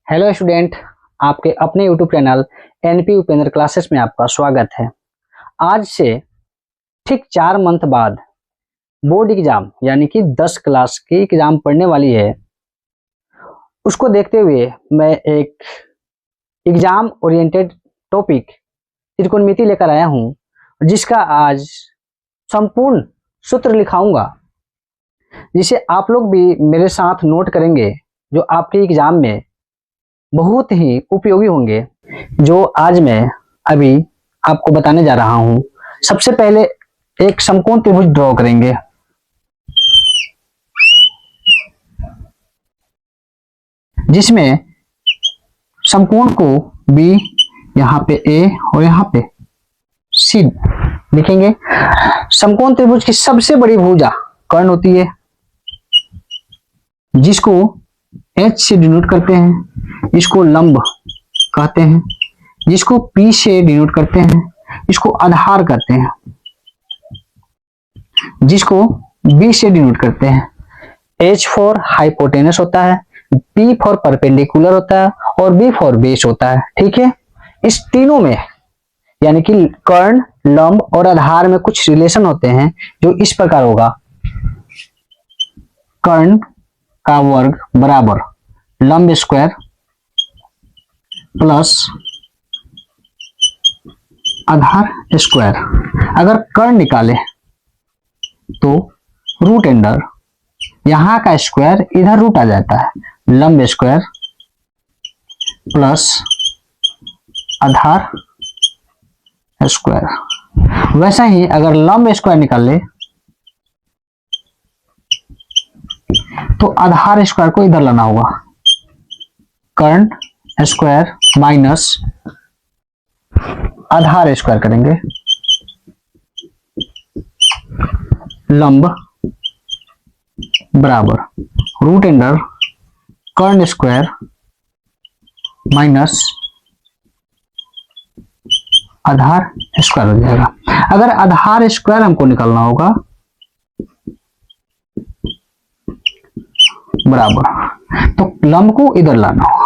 Hello student, आपके अपने YouTube channel NP Upendra classes में आपका स्वागत है। आज से ठीक 4 मंथ बाद बोर्ड एग्जाम यानी कि 10 क्लास की एग्जाम पढ़ने वाली है। उसको देखते हुए मैं एक एग्जाम ओरिएंटेड टॉपिक त्रिकोणमिति लेकर आया हूं, जिसका आज संपूर्ण सूत्र लिखाऊंगा, जिसे आप लोग भी मेरे साथ नोट करेंगे, जो आपके एग्जाम में बहुत ही उपयोगी होंगे। जो आज मैं अभी आपको बताने जा रहा हूं। सबसे पहले एक समकोण त्रिभुज ड्रॉ करेंगे। जिसमें समकोण को बी, यहां पे ए और यहां पे सी लिखेंगे। समकोण त्रिभुज की सबसे बड़ी भुजा कर्ण होती है, जिसको H से डिनोट करते हैं। इसको लंब कहते हैं। जिसको P से डिनोट करते हैं, इसको आधार कहते हैं। जिसको B से डिनोट करते हैं। H फॉर हाइपोटेनस होता है, P फॉर परपेंडिकुलर होता है और B फॉर बेस होता है। ठीक है, इस तीनों में यानी कि कर्ण, लंब और आधार में कुछ रिलेशन होते हैं, जो इस प्रकार होगा। कर्ण का वर्ग बराबर लंब स्क्वायर प्लस आधार स्क्वायर। अगर कर्ण निकाले तो रूट अंडर यहां का स्क्वायर इधर रूट आ जाता है, लंब स्क्वायर प्लस आधार स्क्वायर। वैसा ही अगर लंब स्क्वायर निकाले तो आधार स्क्वायर को इधर लाना होगा। कर्ण स्क्वायर माइनस आधार स्क्वायर करेंगे, लंब बराबर रूट अंडर कर्ण स्क्वायर माइनस आधार स्क्वायर हो जाएगा। अगर आधार स्क्वायर हमको निकालना होगा बराबर, तो लंब को इधर लाना होगा।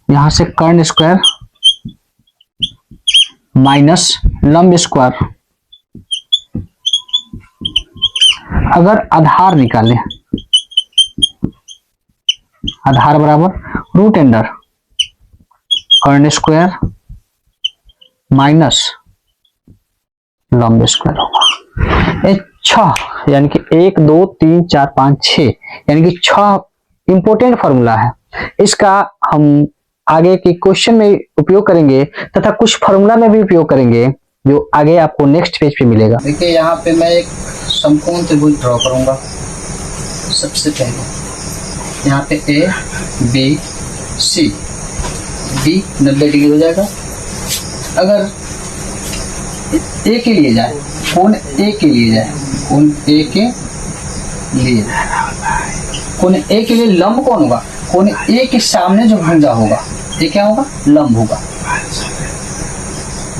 यहां से कर्ण स्क्वायर माइनस लंब स्क्वायर। अगर आधार निकालें, आधार बराबर रूट अंडर कर्ण स्क्वायर माइनस लंब स्क्वायर होगा। 6 यानी कि 1 2 3 4 5 6 यानी कि 6 इंपोर्टेंट फॉर्मूला है। इसका हम आगे के क्वेश्चन में उपयोग करेंगे तथा कुछ फॉर्मूला में भी उपयोग करेंगे, जो आगे आपको नेक्स्ट पेज पे मिलेगा। देखिए, यहाँ पे मैं एक समकोण त्रिभुज ड्रॉ करूंगा। सबसे पहले यहाँ पे A B C, D 90 degree हो जाएगा। अगर ए के लिए जाए, कोण ए के लिए जाए, कोण ए के लिए, कोण ए के लिए लंब कौन होगा? कोण ए के सामने जो भुजा होगा, ये क्या होगा? लंब होगा।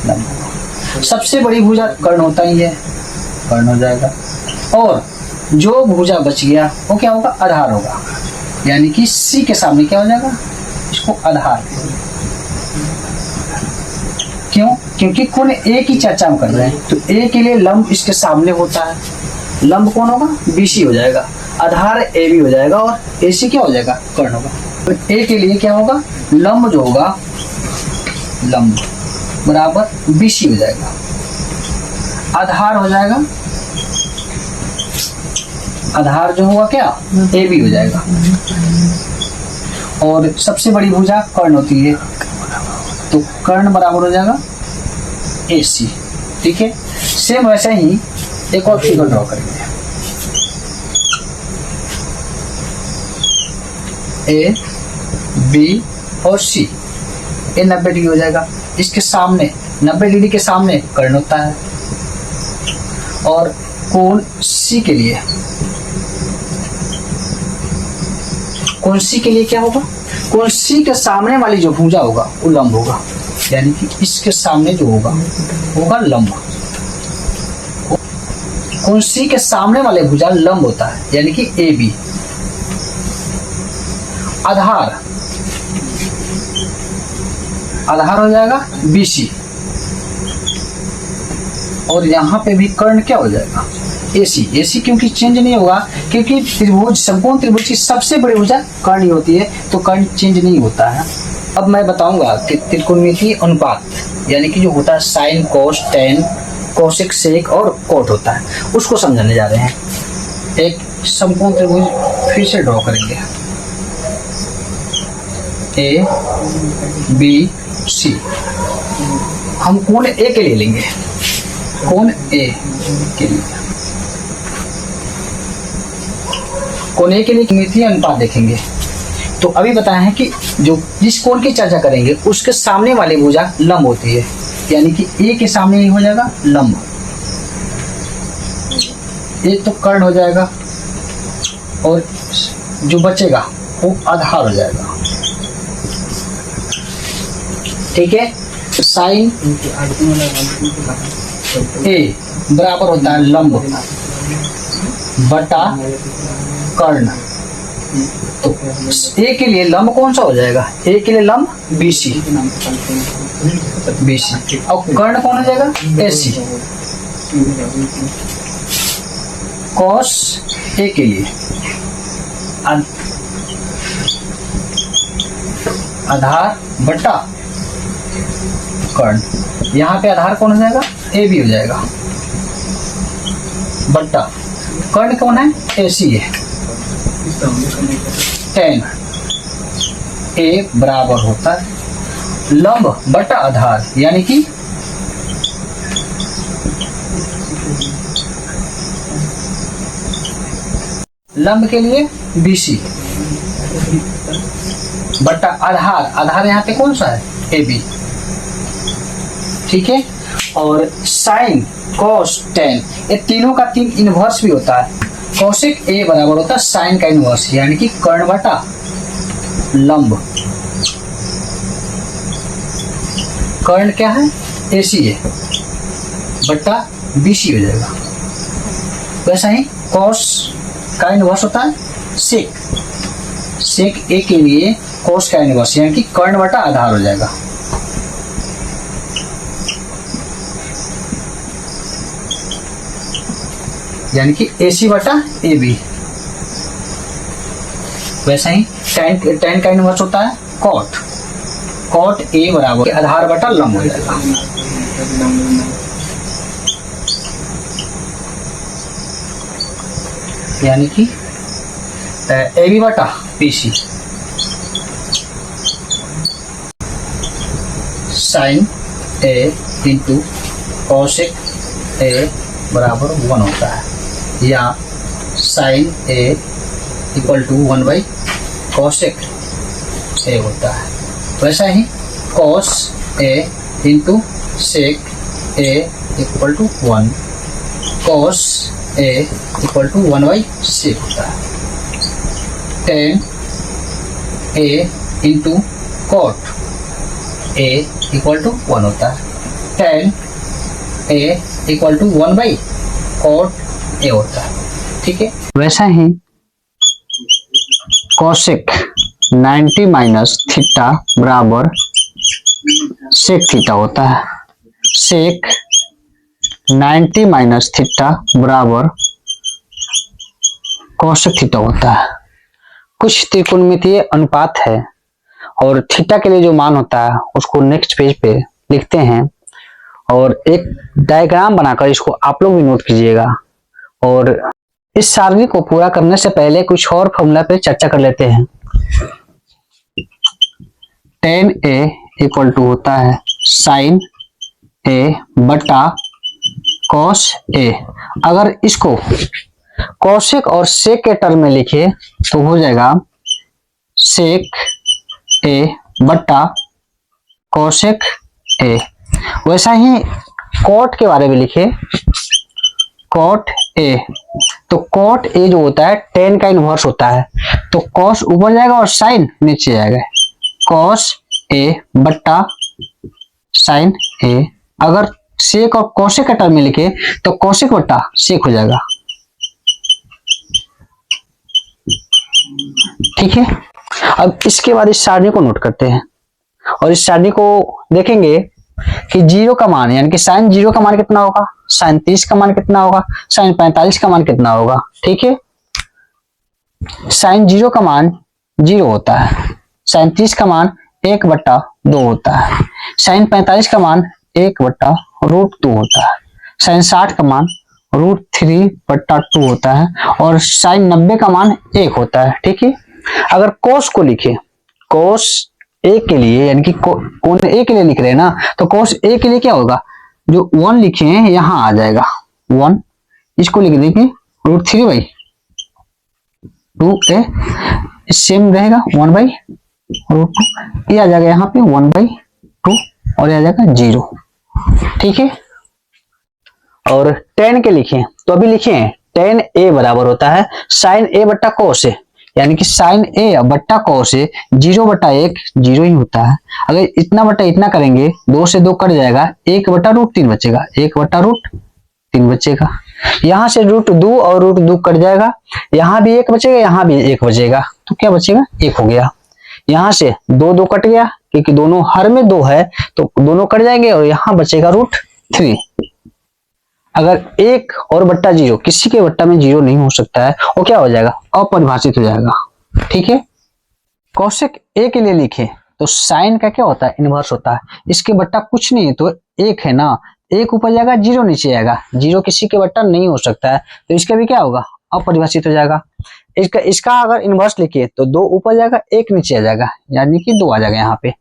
लंब होगा। सबसे बड़ी भुजा कर्ण होता ही है, कर्ण हो जाएगा। और जो भुजा बच गया वो क्या होगा? आधार होगा। यानी कि सी के सामने क्या हो जाएगा? इसको आधार। क्यों? क्योंकि कोण ए की चर्चा हम कर रहे हैं, तो ए के लिए लंब इसके सामने होता है। लंब कौन होगा? बीसी हो जाएगा। आधार ए बी हो जाएगा और एसी क्या हो जाएगा? कर्ण होगा। तो ए के लिए क्या होगा? लंब जो होगा, लंब बराबर बीसी हो जाएगा। आधार हो जाएगा, आधार जो होगा क्या? ए बी हो जाएगा। और सबसे बड़ी भुजा कर्ण होती है, तो कर्ण बराबर हो जाएगा AC। ठीक है, सेम वैसा ही एक और फिगर ड्रॉ करेंगे। A B और C, ये 90 डिग्री हो जाएगा। इसके सामने 90 डिग्री के सामने कर्ण होता है। और कोण C के लिए, कोण C के लिए क्या होगा? कोण C के सामने वाली जो भुजा होगा वो लंब होगा। यानी कि इसके सामने जो होगा लंब। कोण C के सामने वाले भुजा लंब होता है, यानी कि AB। आधार हो जाएगा BC, और यहाँ पे भी कर्ण क्या हो जाएगा AC क्योंकि चेंज नहीं होगा, क्योंकि त्रिभुज, संपूर्ण त्रिभुज की सबसे बड़ी भुजा कर्ण ही होती है, तो कर्ण चेंज नहीं होता है। अब मैं बताऊंगा कि त्रिकोणमितीय अनुपात यानी कि जो होता है sine cos tan cosec sec और कोट होता है, उसको समझाने जा रहे हैं। एक संपूर्ण त्रिभुज फिर से ड्रॉ करेंगे, ABC, हम कोण A के लिए लेंगे, कोण A के लिए, कोण A के लिए त्रिकोणमितीय अनुपात देखेंगे। तो अभी बताया है कि जो जिस कोण की चर्चा करेंगे उसके सामने वाली भुजा लंब होती है, यानी कि A के सामने ही हो जाएगा लंब, एक तो कर्ण हो जाएगा और जो बचेगा वो आधार हो जाएगा। ठीक है, साइन A बराबर होता है लंब बटा कर्ण। तो A के लिए लंब कौन सा हो जाएगा, A के लिए लंब BC, और कर्ण कौन हो जाएगा AC। कॉस A के लिए आधार बटा कर्ण, यहाँ पे आधार कौन हो जाएगा AB हो जाएगा, बटा कर्ण कौन है AC है, टेन A बराबर होता है लंब बटा आधार, यानी कि लंब के लिए BC बटा आधार यहाँ पे कौन सा है AB। ठीक है, और साइन कॉस टेन, ये तीनों का तीन इनवर्स भी होता है। कोसेक A बराबर होता है साइन का इनवर्स, यानी कि कर्ण बटा लंब, कर्ण क्या है AC है बटा BC हो जाएगा। वैसा ही कॉस का इनवर्स होता है सेक A के लिए कोस का इनवर्स, यानी कि कर्ण बटा आधार हो जाएगा। यानी कि AC बटा AB। वैसा ही टेन का इनवर्स होता है कॉट A बराबर आधार बटा लंब हो जाएगा। यानी कि AB बटा BC, sine A into cosec A बराबर 1 होता है, या sine A equal to 1 by cosec A होता है। वैसा ही cos A into sec A equal to 1, cos A equal to 1 by sec होता है। Tan A into cot A equal to 1 होता है, tan A equal to 1 by cot A होता है। ठीक है, वैसा ही कोसेक 90 माइनस थीटा बराबर सेक थीटा होता है। सेक 90 माइनस थीटा बराबर कोसेक थीटा होता है। कुछ त्रिकोणमितीय अनुपात है और थीटा के लिए जो मान होता है उसको नेक्स्ट पेज पे लिखते हैं, और एक डायग्राम बनाकर इसको आप लोग भी नोट कीजिएगा। और इस सारणी को पूरा करने से पहले कुछ और फॉर्मूला पे चर्चा कर लेते हैं। टेन A इक्वल टू होता है साइन A बटा कॉस A। अगर इसको कॉसेक और सेक के टर्म में लिखे तो हो जाएगा सेक A बटा कॉसेक A। वैसा ही कॉट के बारे में लिखे, कॉट A, तो कॉट A जो होता है टेन का इनवर्स होता है, तो कॉस ऊपर जाएगा और साइन नीचे जाएगा, कॉस A बटा साइन A। अगर सेक और कॉसेक का टर्म में लिखे तो कॉसेक बटा सेक हो जाएगा। ठीक है, अब इसके बाद इस सारणी को नोट करते हैं और इस सारणी को देखेंगे कि जीरो का मान यानी कि साइन जीरो का मान कितना होगा, साइन 30 का मान कितना होगा, साइन 45 का मान कितना होगा। ठीक है, साइन जीरो का मान 0 होता है, साइन 30 का मान 1/2 होता है, साइन 45 का मान 1/√2 होता है, साइन 60 का मान √3/2 होता है और साइन 90 का मान 1 होता है। ठीक है, अगर कोस को लिखे, कोस ए के लिए यानी कि कोण ए के लिए लिख रहे हैं ना, तो कोस ए के लिए क्या होगा, जो 1 लिखे हैं यहां आ जाएगा 1, इसको लिख देंगे √3/2, सेम रहेगा 1/√2, ये आ जाएगा यहाँ पे 1/2 और ये आ जाएगा 0। ठीक है, और tan के लिखे तो अभी लिखे tan a बराबर होता है साइन a बट्टा कोस ए, यानी कि साइन a बट्टा कोस ए 0/1 0 ही होता है। अगर इतना बट्टा इतना करेंगे 2 से 2 कट जाएगा, 1/√3 बचेगा, 1/√3 बचेगा। यहां से √2 और √2 कट जाएगा, यहां भी 1 बचेगा, यहां भी 1 बचेगा, तो क्या बचेगा 1 हो गया। यहां से 2 2 कट गया क्योंकि दोनों हर में 2 है तो दोनों कट जाएंगे और यहां बचेगा √3। अगर 1 और बट्टा 0 किसी के बट्टा में 0 नहीं हो सकता है, वो क्या हो जाएगा अपरिभाषित हो जाएगा। ठीक है, कोसेक ए के लिए लिखे तो साइन का क्या होता है इनवर्स होता है, इसके बट्टा कुछ नहीं है तो 1 है ना, 1 ऊपर जाएगा 0 नीचे आएगा, 0 किसी के बट्टा नहीं हो सकता है तो इसका भी क्या होगा अपरिभाषित हो जाएगा। इसका अगर इनवर्स लिखिए तो 2 ऊपर जाएगा 1 नीचे आ जाएगा, यानी कि 2 आ जाएगा यहाँ पे।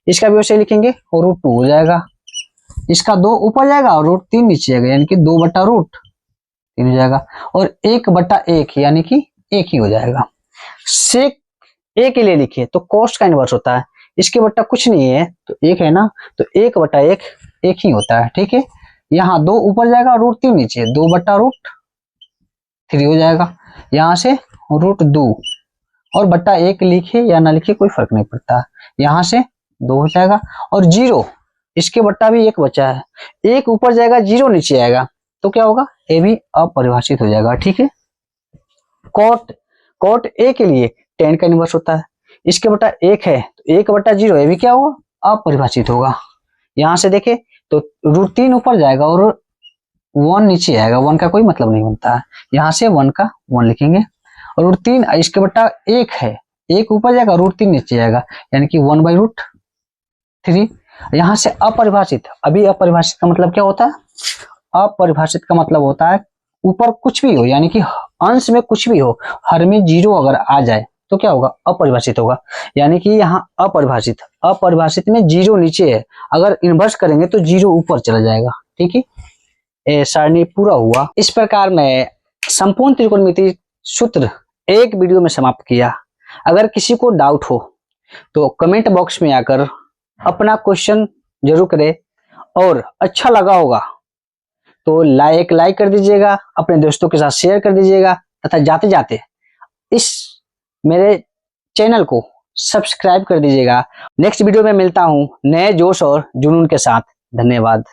इसका भी वैसे लिखेंगे और √2 हो जाएगा, इसका 2 ऊपर जाएगा और √3 नीचे जाएगा, यानी कि 2/√3 हो जाएगा और 1/1 यानी कि 1 ही हो जाएगा। सेक ए के लिए लिखिए तो कोस का इनवर्स होता है, इसके बट्टा कुछ नहीं है तो 1 है ना, तो 1/1 1 ही होता है। ठीक है, यहाँ 2 ऊपर जाएगा √3 नीचे, 2/√3 हो जाएगा, यहाँ से √2 और बट्टा 1 लिखे या ना लिखे कोई फर्क नहीं पड़ता, यहाँ से 2 हो जाएगा और 0 इसके बट्टा भी 1 बचा है, 1 ऊपर जाएगा 0 नीचे आएगा तो क्या होगा ए भी अपरिभाषित हो जाएगा। ठीक है, कोट ए के लिए tan का इनवर्स होता है, इसके बट्टा 1 है तो 1/0 ये भी क्या होगा अपरिभाषित होगा। यहां से देखे तो √3 ऊपर जाएगा और 1 नीचे आएगा, 1 का कोई मतलब नहीं बनता है, यहाँ से 1 का 1 लिखेंगे और √3 इसके बट्टा 1 है, 1 ऊपर जाएगा √3 नीचे आएगा, यानी कि 1/√3। यहां से अपरिभाषित, अभी अपरिभाषित का मतलब क्या होता है, अपरिभाषित का मतलब होता है ऊपर कुछ भी हो यानी कि अंश में कुछ भी हो, हर में 0 अगर आ जाए तो क्या होगा अपरिभाषित होगा, यानी कि यहाँ अपरिभाषित में 0 नीचे है, अगर इन्वर्स करेंगे तो 0 ऊपर चला जाएगा। ठीक है, सारणी पूरा हुआ। इस प्रकार मैं संपूर्ण त्रिकोणमिति सूत्र एक वीडियो में समाप्त किया। अगर किसी को डाउट हो तो कमेंट बॉक्स में आकर अपना क्वेश्चन जरूर करें और अच्छा लगा होगा तो लाइक कर दीजिएगा, अपने दोस्तों के साथ शेयर कर दीजिएगा तथा जाते जाते इस मेरे चैनल को सब्सक्राइब कर दीजिएगा। नेक्स्ट वीडियो में मिलता हूं नए जोश और जुनून के साथ। धन्यवाद।